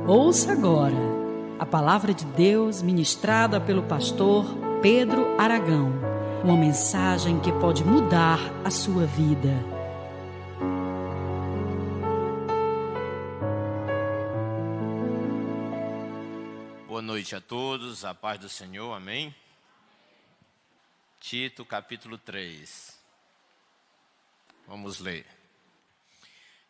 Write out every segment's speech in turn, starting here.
Ouça agora a palavra de Deus ministrada pelo pastor Pedro Aragão. Uma mensagem que pode mudar a sua vida. Boa noite a todos, a paz do Senhor, amém? Tito, capítulo 3. Vamos ler.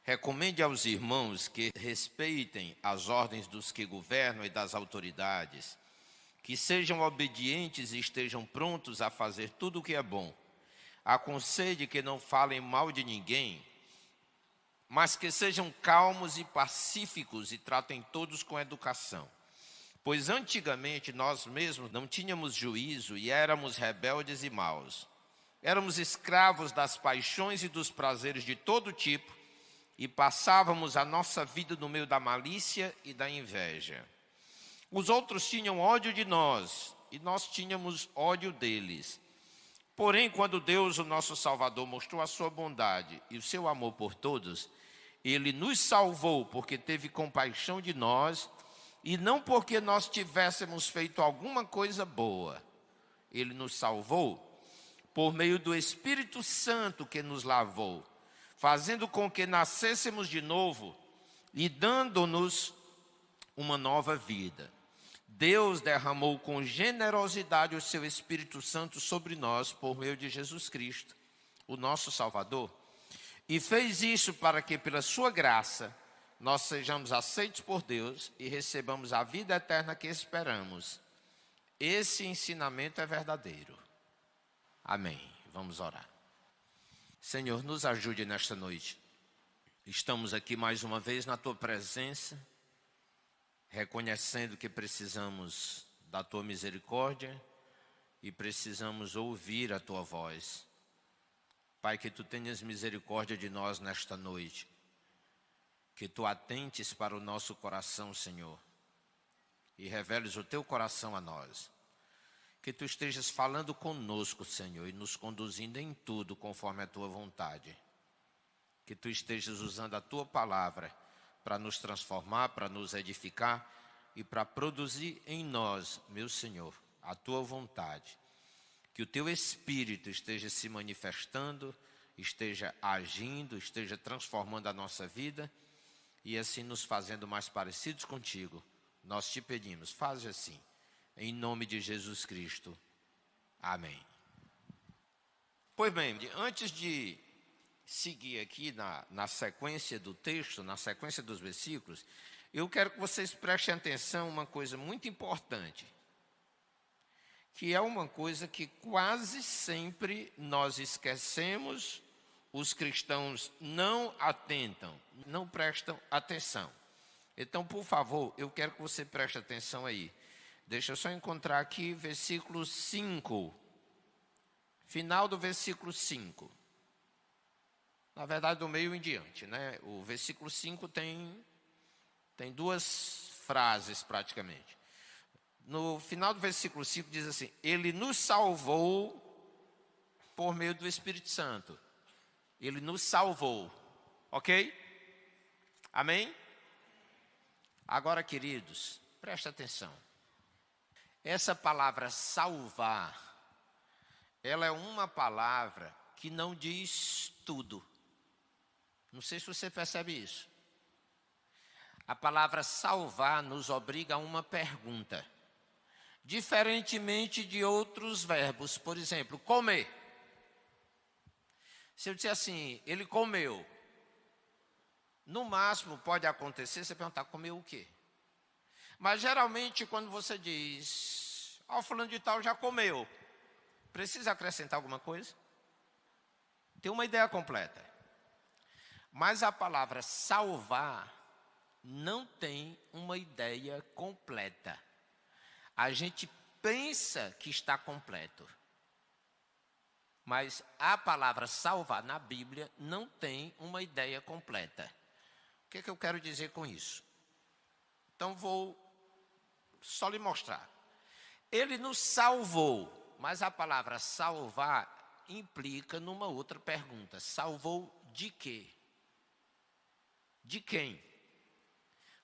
Recomende aos irmãos que respeitem as ordens dos que governam e das autoridades, que sejam obedientes e estejam prontos a fazer tudo o que é bom. Aconselhe que não falem mal de ninguém, mas que sejam calmos e pacíficos e tratem todos com educação. Pois antigamente nós mesmos não tínhamos juízo e éramos rebeldes e maus. Éramos escravos das paixões e dos prazeres de todo tipo e passávamos a nossa vida no meio da malícia e da inveja. Os outros tinham ódio de nós e nós tínhamos ódio deles. Porém, quando Deus, o nosso Salvador, mostrou a sua bondade e o seu amor por todos, Ele nos salvou porque teve compaixão de nós e não porque nós tivéssemos feito alguma coisa boa. Ele nos salvou por meio do Espírito Santo que nos lavou, fazendo com que nascêssemos de novo e dando-nos uma nova vida. Deus derramou com generosidade o seu Espírito Santo sobre nós por meio de Jesus Cristo, o nosso Salvador, e fez isso para que, pela sua graça, nós sejamos aceitos por Deus e recebamos a vida eterna que esperamos. Esse ensinamento é verdadeiro. Amém. Vamos orar. Senhor, nos ajude nesta noite. Estamos aqui mais uma vez na Tua presença, reconhecendo que precisamos da Tua misericórdia e precisamos ouvir a Tua voz. Pai, que Tu tenhas misericórdia de nós nesta noite, que Tu atentes para o nosso coração, Senhor, e reveles o Teu coração a nós. Que Tu estejas falando conosco, Senhor, e nos conduzindo em tudo conforme a Tua vontade. Que Tu estejas usando a Tua palavra para nos transformar, para nos edificar e para produzir em nós, meu Senhor, a Tua vontade. Que o Teu Espírito esteja se manifestando, esteja agindo, esteja transformando a nossa vida e assim nos fazendo mais parecidos contigo. Nós te pedimos, faz assim. Em nome de Jesus Cristo. Amém. Pois bem, antes de seguir aqui na sequência do texto, na sequência dos versículos, eu quero que vocês prestem atenção em uma coisa muito importante, que é uma coisa que quase sempre nós esquecemos, os cristãos não atentam, não prestam atenção. Então, por favor, eu quero que você preste atenção aí. Deixa eu só encontrar aqui versículo 5. Final do versículo 5. Na verdade, do meio em diante, né? O versículo 5 tem duas frases praticamente. No final do versículo 5 diz assim: Ele nos salvou por meio do Espírito Santo. Ele nos salvou. Ok? Amém? Agora, queridos, presta atenção. Essa palavra salvar, ela é uma palavra que não diz tudo. Não sei se você percebe isso. A palavra salvar nos obriga a uma pergunta. Diferentemente de outros verbos, por exemplo, comer. Se eu disser assim, ele comeu. No máximo pode acontecer, você perguntar, comeu o quê? Mas geralmente quando você diz, ó, fulano de tal já comeu, precisa acrescentar alguma coisa? Tem uma ideia completa. Mas a palavra salvar não tem uma ideia completa. A gente pensa que está completo. Mas a palavra salvar na Bíblia não tem uma ideia completa. O que eu quero dizer com isso? Então vou só lhe mostrar. Ele nos salvou, mas a palavra salvar implica numa outra pergunta. Salvou de quê? De quem?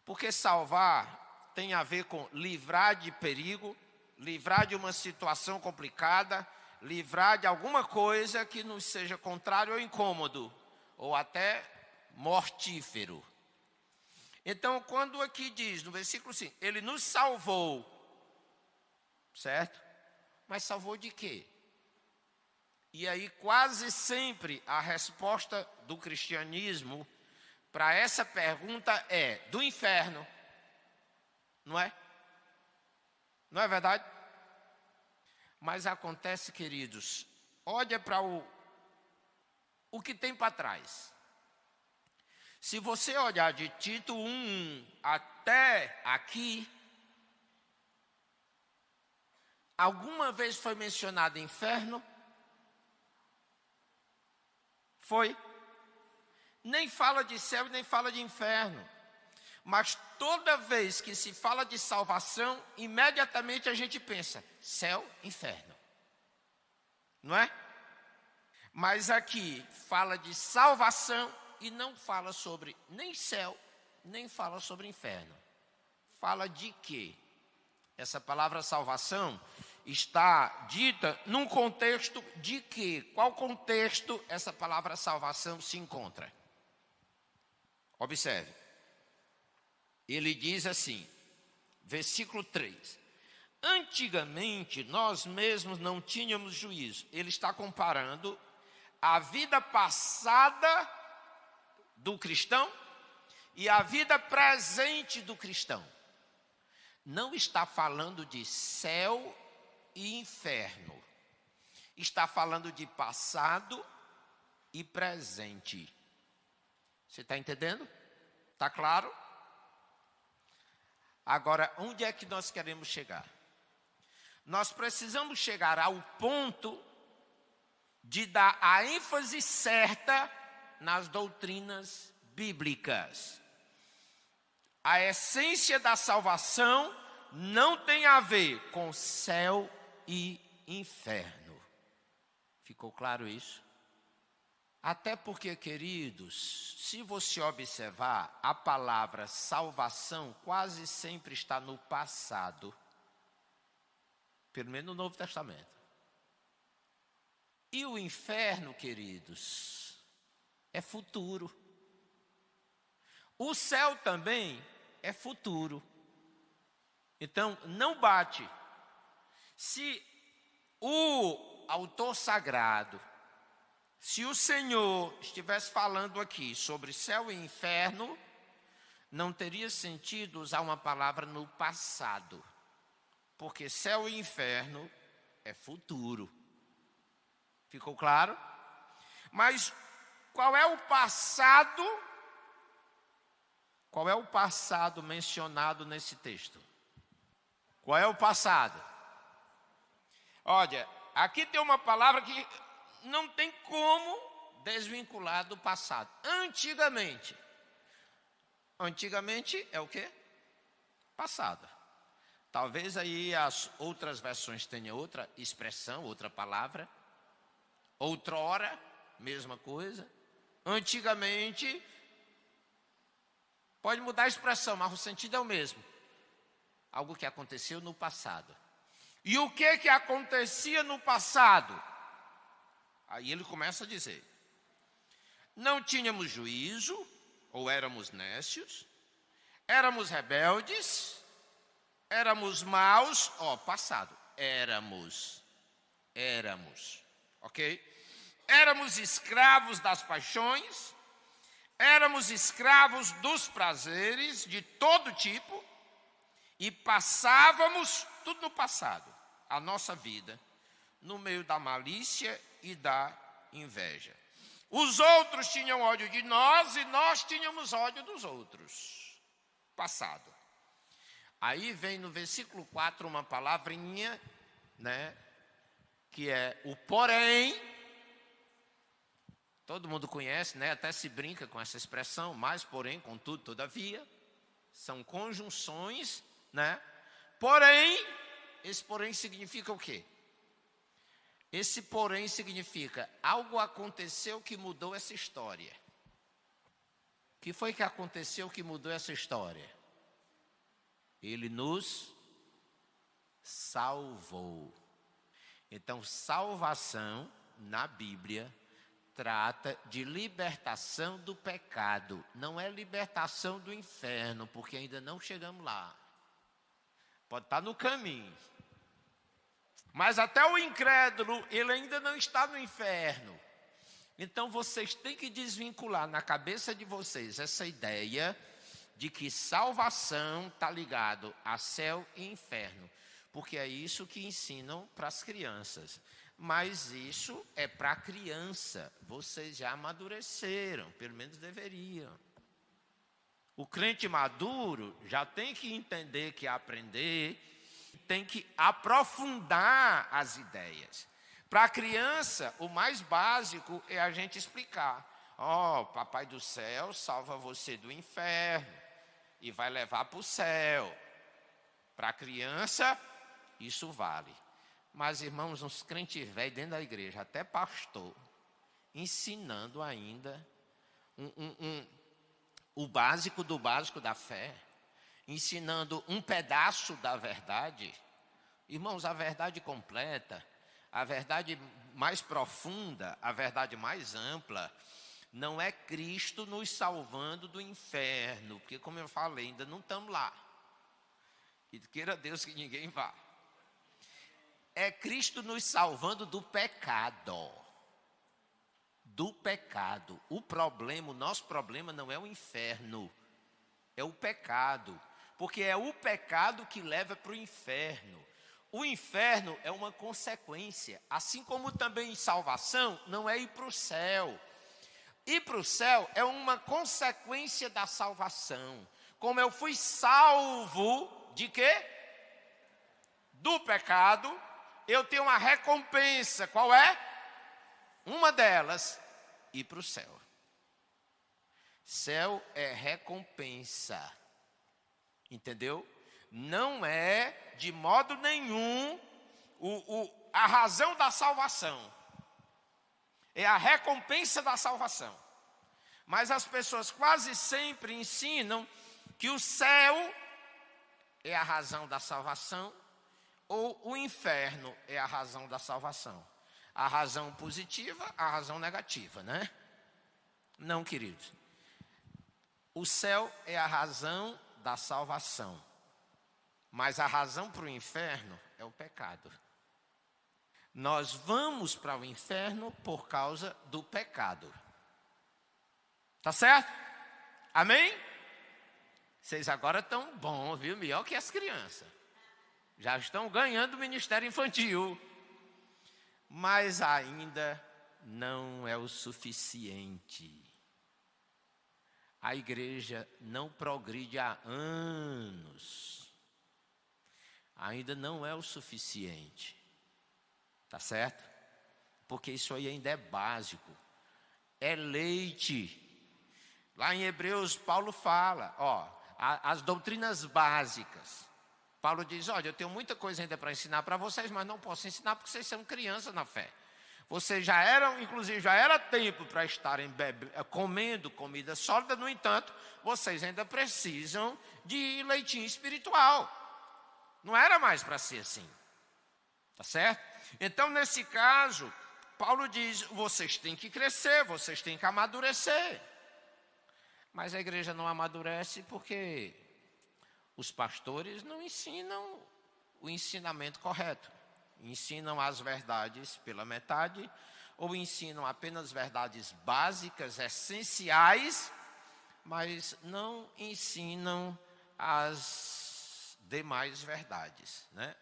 Porque salvar tem a ver com livrar de perigo, livrar de uma situação complicada, livrar de alguma coisa que nos seja contrário ou incômodo, ou até mortífero. Então, quando aqui diz, no versículo 5, ele nos salvou, certo? Mas salvou de quê? E aí, quase sempre, a resposta do cristianismo para essa pergunta é do inferno. Não é? Não é verdade? Mas acontece, queridos, olha para o que tem para trás. Se você olhar de Tito 1 até aqui, alguma vez foi mencionado inferno? Foi. Nem fala de céu e nem fala de inferno. Mas toda vez que se fala de salvação, imediatamente a gente pensa, céu, inferno. Não é? Mas aqui fala de salvação e não fala sobre nem céu, nem fala sobre inferno. Fala de quê? Essa palavra salvação está dita num contexto de quê? Qual contexto essa palavra salvação se encontra? Observe. Ele diz assim, versículo 3. Antigamente nós mesmos não tínhamos juízo. Ele está comparando a vida passada do cristão e a vida presente do cristão. Não está falando de céu e inferno. Está falando de passado e presente. Você está entendendo? Está claro? Agora, onde é que nós queremos chegar? Nós precisamos chegar ao ponto de dar a ênfase certa nas doutrinas bíblicas. A essência da salvação não tem a ver com céu e inferno. Ficou claro isso? Até porque, queridos, se você observar, a palavra salvação quase sempre está no passado. Pelo menos no Novo Testamento. E o inferno, queridos, é futuro. O céu também é futuro. Então, não bate. Se o autor sagrado, se o Senhor estivesse falando aqui sobre céu e inferno, não teria sentido usar uma palavra no passado. Porque céu e inferno é futuro. Ficou claro? Mas qual é o passado? Qual é o passado mencionado nesse texto? Qual é o passado? Olha, aqui tem uma palavra que não tem como desvincular do passado. Antigamente. Antigamente é o quê? Passado. Talvez aí as outras versões tenham outra expressão, outra palavra. Outrora, mesma coisa. Antigamente, pode mudar a expressão, mas o sentido é o mesmo. Algo que aconteceu no passado. E o que acontecia no passado? Aí ele começa a dizer: não tínhamos juízo, ou éramos nécios, éramos rebeldes, éramos maus, passado, éramos, ok? Éramos escravos das paixões, éramos escravos dos prazeres de todo tipo, e passávamos tudo no passado, a nossa vida, no meio da malícia e da inveja. Os outros tinham ódio de nós e nós tínhamos ódio dos outros. Passado. Aí vem no versículo 4 uma palavrinha, né, que é o porém. Todo mundo conhece, né, até se brinca com essa expressão, mas porém, contudo, todavia. São conjunções, né? Porém, esse porém significa o quê? Esse porém significa algo aconteceu que mudou essa história. O que foi que aconteceu que mudou essa história? Ele nos salvou. Então, salvação na Bíblia trata de libertação do pecado. Não é libertação do inferno, porque ainda não chegamos lá. Pode estar no caminho. Mas até o incrédulo, ele ainda não está no inferno. Então, vocês têm que desvincular na cabeça de vocês essa ideia de que salvação está ligado a céu e inferno. Porque é isso que ensinam para as crianças. Mas isso é para a criança. Vocês já amadureceram, pelo menos deveriam. O crente maduro já tem que entender que aprender, tem que aprofundar as ideias. Para a criança, o mais básico é a gente explicar. Papai do céu salva você do inferno e vai levar para o céu. Para a criança, isso vale. Mas, irmãos, uns crentes velhos dentro da igreja, até pastor, ensinando ainda o básico do básico da fé, ensinando um pedaço da verdade. Irmãos, a verdade completa, a verdade mais profunda, a verdade mais ampla, não é Cristo nos salvando do inferno, porque, como eu falei, ainda não estamos lá. E queira Deus que ninguém vá. É Cristo nos salvando do pecado. Do pecado. O nosso problema não é o inferno, é o pecado. Porque é o pecado que leva para o inferno. O inferno é uma consequência. Assim como também salvação não é ir para o céu. Ir para o céu é uma consequência da salvação. Como eu fui salvo de quê? Do pecado, eu tenho uma recompensa. Qual é? Uma delas, ir para o céu. Céu é recompensa. Entendeu? Não é de modo nenhum a razão da salvação. É a recompensa da salvação. Mas as pessoas quase sempre ensinam que o céu é a razão da salvação ou o inferno é a razão da salvação. A razão positiva, a razão negativa, né? Não, queridos. O céu é a razão da salvação. Mas a razão para o inferno é o pecado. Nós vamos para o inferno por causa do pecado. Tá certo? Amém? Vocês agora estão bons, viu? Melhor que as crianças. Já estão ganhando o ministério infantil. Mas ainda não é o suficiente. A igreja não progride há anos. Ainda não é o suficiente. Tá certo? Porque isso aí ainda é básico. É leite. Lá em Hebreus, Paulo fala, as doutrinas básicas. Paulo diz, olha, eu tenho muita coisa ainda para ensinar para vocês, mas não posso ensinar porque vocês são crianças na fé. Vocês já eram, inclusive, já era tempo para estarem comendo comida sólida, no entanto, vocês ainda precisam de leitinho espiritual. Não era mais para ser assim. Tá certo? Então, nesse caso, Paulo diz, vocês têm que crescer, vocês têm que amadurecer. Mas a igreja não amadurece porque os pastores não ensinam o ensinamento correto. Ensinam as verdades pela metade, ou ensinam apenas verdades básicas, essenciais, mas não ensinam as demais verdades, né?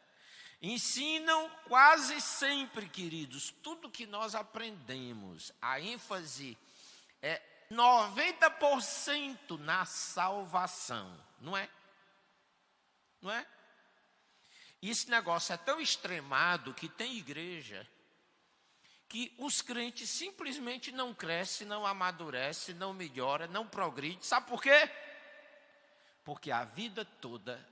Ensinam quase sempre, queridos, tudo que nós aprendemos, a ênfase é 90% na salvação, não é? Não é? E esse negócio é tão extremado que tem igreja que os crentes simplesmente não crescem, não amadurecem, não melhoram, não progridem. Sabe por quê? Porque a vida toda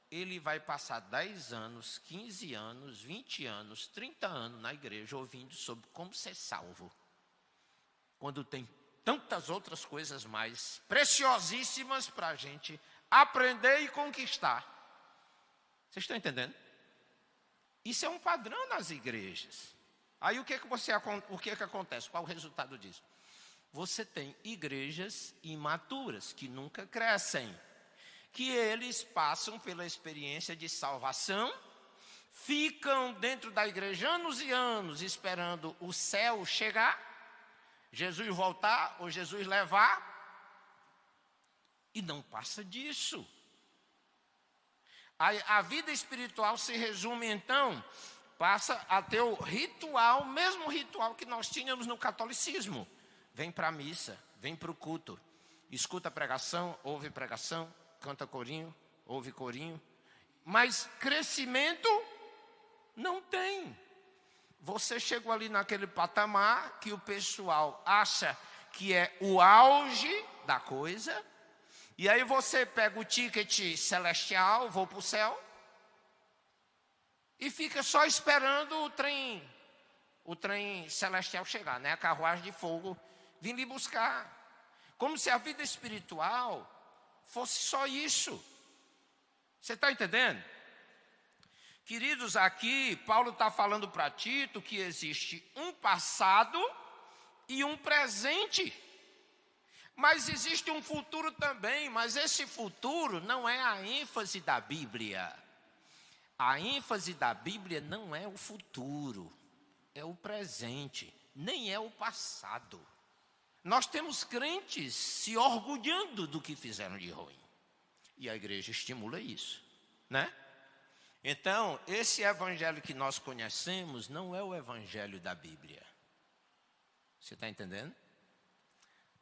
ele vai passar 10 anos, 15 anos, 20 anos, 30 anos na igreja ouvindo sobre como ser salvo. Quando tem tantas outras coisas mais preciosíssimas para a gente aprender e conquistar. Vocês estão entendendo? Isso é um padrão nas igrejas. Aí o que acontece? Qual o resultado disso? Você tem igrejas imaturas que nunca crescem, que eles passam pela experiência de salvação, ficam dentro da igreja anos e anos esperando o céu chegar, Jesus voltar ou Jesus levar, e não passa disso. A vida espiritual se resume então, passa a ter o ritual, mesmo ritual que nós tínhamos no catolicismo. Vem para a missa, vem para o culto, escuta a pregação, ouve pregação, canta corinho, ouve corinho, mas crescimento não tem. Você chegou ali naquele patamar que o pessoal acha que é o auge da coisa, e aí você pega o ticket celestial, vou para o céu, e fica só esperando o trem celestial chegar, né? A carruagem de fogo vir lhe buscar. Como se a vida espiritual fosse só isso. Você está entendendo? Queridos, aqui Paulo está falando para Tito que existe um passado e um presente. Mas existe um futuro também, mas esse futuro não é a ênfase da Bíblia. A ênfase da Bíblia não é o futuro, é o presente, nem é o passado. Nós temos crentes se orgulhando do que fizeram de ruim. E a igreja estimula isso, né? Então, esse evangelho que nós conhecemos não é o evangelho da Bíblia. Você está entendendo?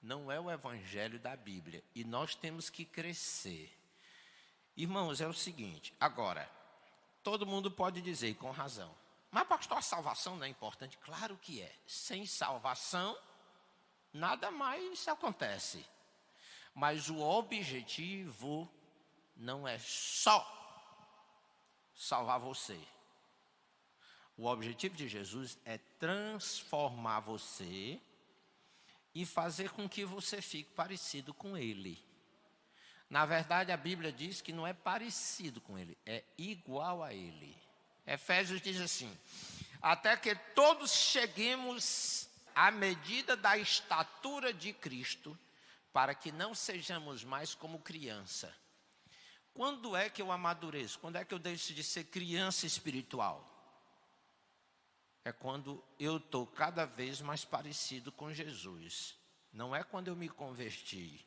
Não é o evangelho da Bíblia. E nós temos que crescer. Irmãos, é o seguinte, agora, todo mundo pode dizer, e com razão, mas pastor, a salvação não é importante? Claro que é. Sem salvação, nada mais acontece. Mas o objetivo não é só salvar você. O objetivo de Jesus é transformar você e fazer com que você fique parecido com Ele. Na verdade, a Bíblia diz que não é parecido com Ele, é igual a Ele. Efésios diz assim, até que todos cheguemos à medida da estatura de Cristo, para que não sejamos mais como criança. Quando é que eu amadureço? Quando é que eu deixo de ser criança espiritual? É quando eu estou cada vez mais parecido com Jesus. Não é quando eu me converti.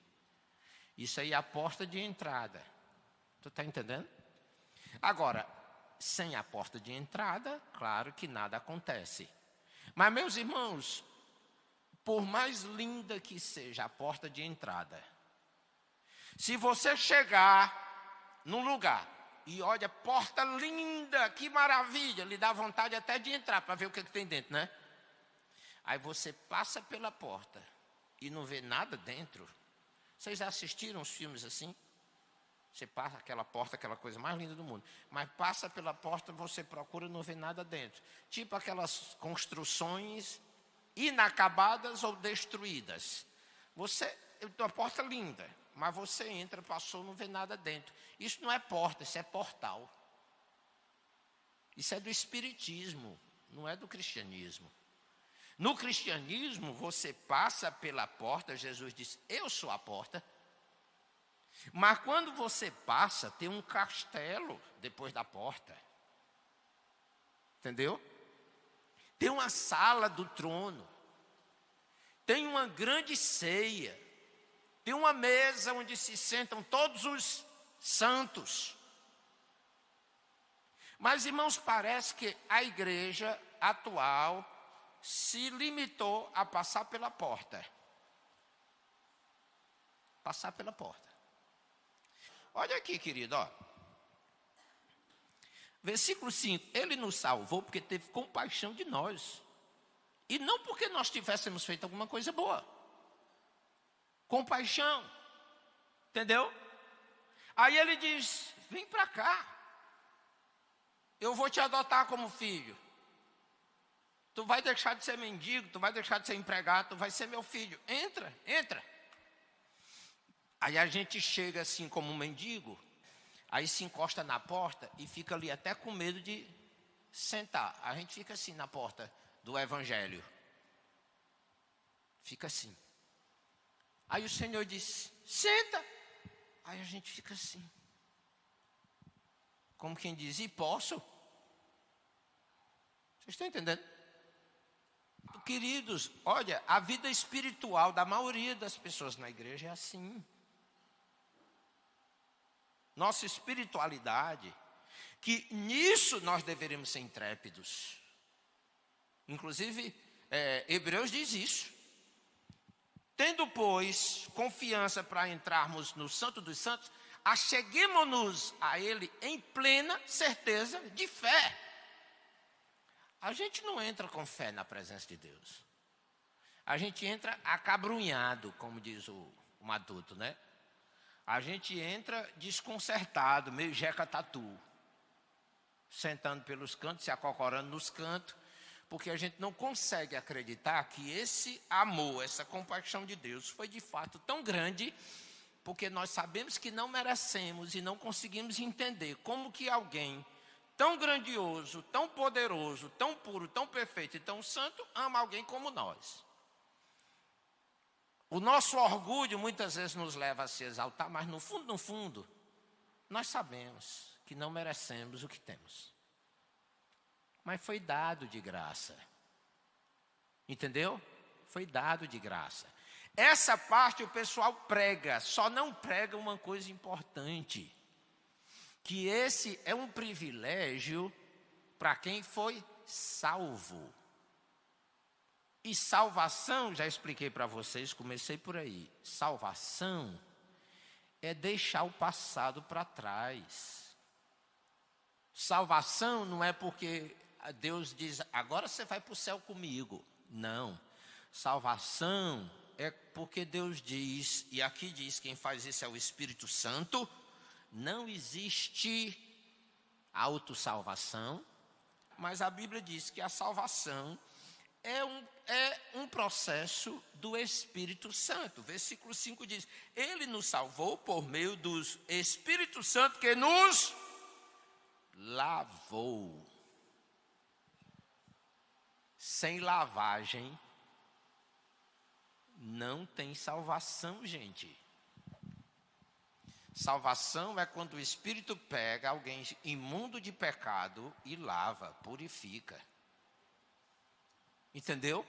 Isso aí é a porta de entrada. Tu está entendendo? Agora, sem a porta de entrada, claro que nada acontece. Mas, meus irmãos, por mais linda que seja a porta de entrada, se você chegar num lugar e olha, porta linda, que maravilha, lhe dá vontade até de entrar para ver o que tem dentro, né? Aí você passa pela porta e não vê nada dentro. Vocês já assistiram os filmes assim? Você passa aquela porta, aquela coisa mais linda do mundo, mas passa pela porta, você procura, não vê nada dentro. Tipo aquelas construções inacabadas ou destruídas. Uma porta linda, mas você entra, passou, não vê nada dentro. Isso não é porta, isso é portal. Isso é do espiritismo, não é do cristianismo. No cristianismo, você passa pela porta, Jesus disse, eu sou a porta. Mas quando você passa, tem um castelo depois da porta. Entendeu? Tem uma sala do trono. Tem uma grande ceia. Tem uma mesa onde se sentam todos os santos. Mas, irmãos, parece que a igreja atual se limitou a passar pela porta. Passar pela porta. Olha aqui, querido, ó. Versículo 5. Ele nos salvou porque teve compaixão de nós. E não porque nós tivéssemos feito alguma coisa boa. Compaixão. Entendeu? Aí ele diz, vem para cá. Eu vou te adotar como filho. Tu vai deixar de ser mendigo, tu vai deixar de ser empregado, tu vai ser meu filho. Entra, entra. Aí a gente chega assim como um mendigo. Aí se encosta na porta e fica ali até com medo de sentar. A gente fica assim na porta do evangelho. Fica assim. Aí o Senhor diz, senta. Aí a gente fica assim. Como quem diz, e posso? Vocês estão entendendo? Queridos, olha, a vida espiritual da maioria das pessoas na igreja é assim. Nossa espiritualidade, que nisso nós deveríamos ser intrépidos. Inclusive, Hebreus diz isso. Tendo, pois, confiança para entrarmos no Santo dos Santos, acheguemo-nos a Ele em plena certeza de fé. A gente não entra com fé na presença de Deus. A gente entra acabrunhado, como diz o Matuto, né? A gente entra desconcertado, meio jeca tatu. Sentando pelos cantos, se acocorando nos cantos. Porque a gente não consegue acreditar que esse amor, essa compaixão de Deus foi de fato tão grande, porque nós sabemos que não merecemos e não conseguimos entender como que alguém tão grandioso, tão poderoso, tão puro, tão perfeito e tão santo ama alguém como nós. O nosso orgulho muitas vezes nos leva a se exaltar, mas no fundo, nós sabemos que não merecemos o que temos. Mas foi dado de graça. Entendeu? Foi dado de graça. Essa parte o pessoal prega, só não prega uma coisa importante. Que esse é um privilégio para quem foi salvo. E salvação, já expliquei para vocês, comecei por aí. Salvação é deixar o passado para trás. Salvação não é porque Deus diz, agora você vai para o céu comigo. Não. Salvação é porque Deus diz, e aqui diz quem faz isso é o Espírito Santo, não existe autossalvação, mas a Bíblia diz que a salvação é um processo do Espírito Santo. Versículo 5 diz, Ele nos salvou por meio do Espírito Santo que nos lavou. Sem lavagem, não tem salvação, gente. Salvação é quando o Espírito pega alguém imundo de pecado e lava, purifica. Entendeu?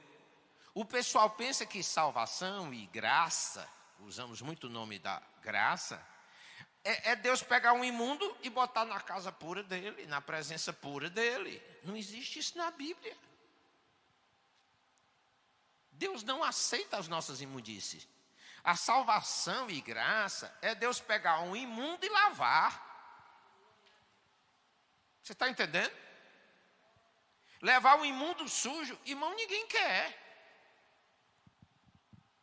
O pessoal pensa que salvação e graça, usamos muito o nome da graça, é Deus pegar um imundo e botar na casa pura dele, na presença pura dele. Não existe isso na Bíblia. Deus não aceita as nossas imundícies. A salvação e graça é Deus pegar um imundo e lavar. Você está entendendo? Levar um imundo sujo, irmão, ninguém quer.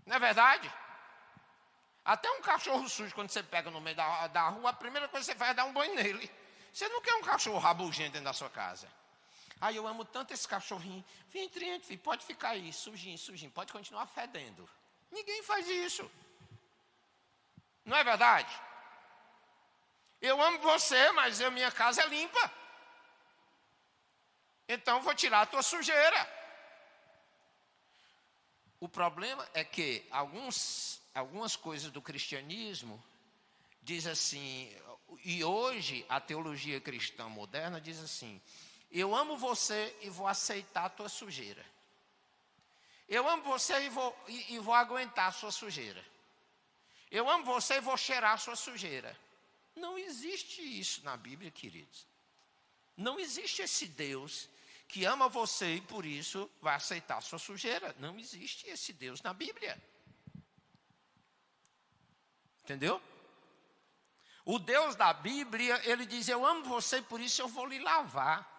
Não é verdade? Até um cachorro sujo, quando você pega no meio da rua, a primeira coisa que você faz é dar um banho nele. Você não quer um cachorro rabugento dentro da sua casa. Ai, eu amo tanto esse cachorrinho. Vem, filho, pode ficar aí, sujinho, pode continuar fedendo. Ninguém faz isso. Não é verdade? Eu amo você, mas minha casa é limpa. Então vou tirar a tua sujeira. O problema é que algumas coisas do cristianismo diz assim, e hoje a teologia cristã moderna diz assim, eu amo você e vou aceitar a tua sujeira. Eu amo você e vou aguentar a sua sujeira. Eu amo você e vou cheirar a sua sujeira. Não existe isso na Bíblia, queridos. Não existe esse Deus que ama você e por isso vai aceitar a sua sujeira. Não existe esse Deus na Bíblia. Entendeu? O Deus da Bíblia, ele diz, eu amo você e por isso eu vou lhe lavar.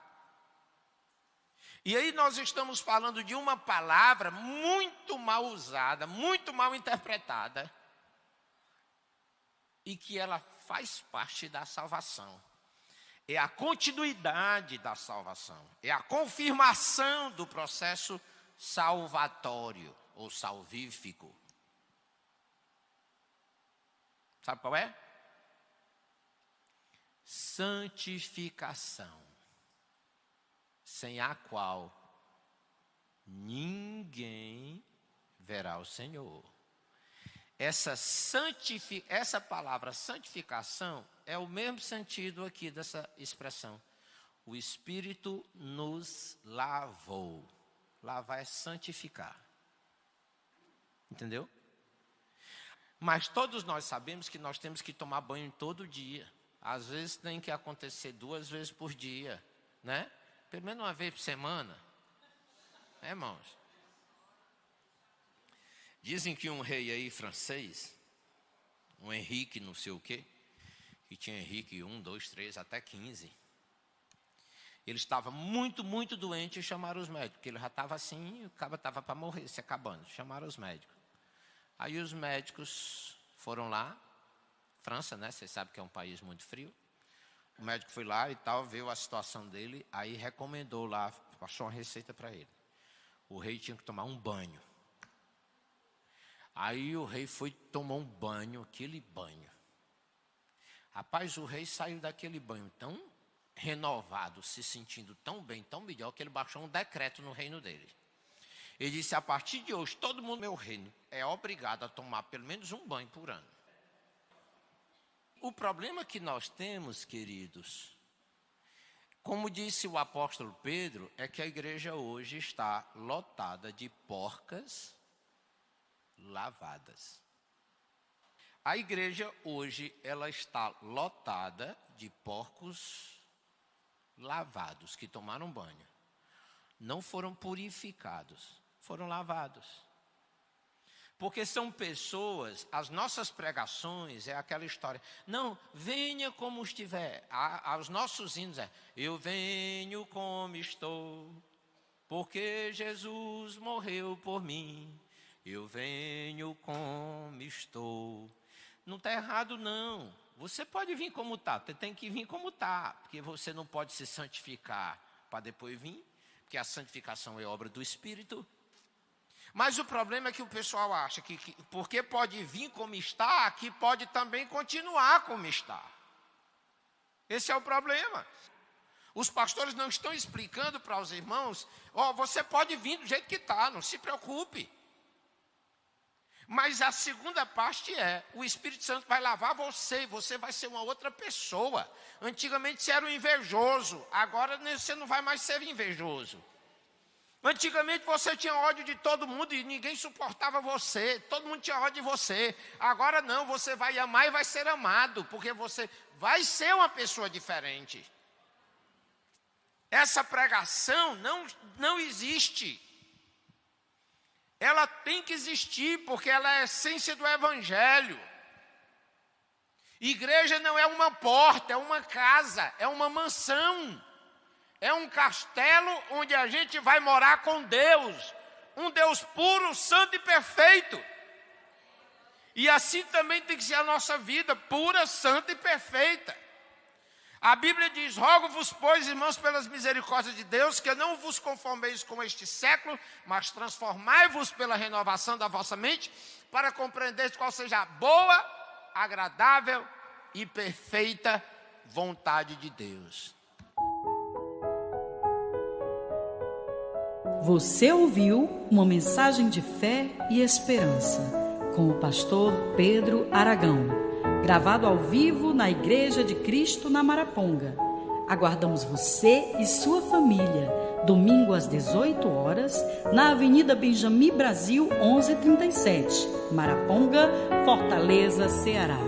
E aí nós estamos falando de uma palavra muito mal usada, muito mal interpretada, e que ela faz parte da salvação. É a continuidade da salvação, é a confirmação do processo salvatório ou salvífico. Sabe qual é? santificação, sem a qual ninguém verá o Senhor. Essa palavra santificação é o mesmo sentido aqui dessa expressão. O Espírito nos lavou. Lavar é santificar. Entendeu? Mas todos nós sabemos que nós temos que tomar banho todo dia. Às vezes tem que acontecer 2 vezes por dia, né? Pelo menos uma vez por semana. É, irmãos? Dizem que um rei aí francês, um Henrique não sei o quê, que tinha Henrique 1, 2, 3, até 15. Ele estava muito, muito doente e chamaram os médicos, porque ele já estava assim, o cara estava para morrer, se acabando. Chamaram os médicos. Aí os médicos foram lá, França, né? Vocês sabem que é um país muito frio. O médico foi lá e tal, viu a situação dele, aí recomendou lá, passou uma receita para ele. O rei tinha que tomar um banho. Aí o rei foi tomar um banho, aquele banho. Rapaz, o rei saiu daquele banho tão renovado, se sentindo tão bem, tão melhor, que ele baixou um decreto no reino dele. Ele disse, a partir de hoje, todo mundo no meu reino é obrigado a tomar pelo menos um banho por ano. O problema que nós temos, queridos, como disse o apóstolo Pedro, é que a igreja hoje está lotada de porcas lavadas. A igreja hoje, ela está lotada de porcos lavados, que tomaram banho. Não foram purificados, foram lavados. Porque são pessoas, as nossas pregações é aquela história. Não, venha como estiver. Os nossos hinos é, eu venho como estou, porque Jesus morreu por mim. Eu venho como estou. Não está errado, não. Você pode vir como está, você tem que vir como está, porque você não pode se santificar para depois vir, porque a santificação é obra do Espírito. Mas o problema é que o pessoal acha que porque pode vir como está, que pode também continuar como está. Esse é o problema. Os pastores não estão explicando para os irmãos, você pode vir do jeito que está, não se preocupe. Mas a segunda parte é, o Espírito Santo vai lavar você, e você vai ser uma outra pessoa. Antigamente você era um invejoso, agora você não vai mais ser invejoso. Antigamente você tinha ódio de todo mundo e ninguém suportava você, todo mundo tinha ódio de você. Agora não, você vai amar e vai ser amado, porque você vai ser uma pessoa diferente. Essa pregação não existe. Ela tem que existir, porque ela é a essência do Evangelho. Igreja não é uma porta, é uma casa, é uma mansão. É um castelo onde a gente vai morar com Deus. Um Deus puro, santo e perfeito. E assim também tem que ser a nossa vida, pura, santa e perfeita. A Bíblia diz, rogo-vos, pois, irmãos, pelas misericórdias de Deus, que não vos conformeis com este século, mas transformai-vos pela renovação da vossa mente, para compreenderes qual seja a boa, agradável e perfeita vontade de Deus. Você ouviu uma mensagem de fé e esperança com o pastor Pedro Aragão, gravado ao vivo na Igreja de Cristo na Maraponga. Aguardamos você e sua família, domingo às 18 horas, na Avenida Benjamin Brasil 1137, Maraponga, Fortaleza, Ceará.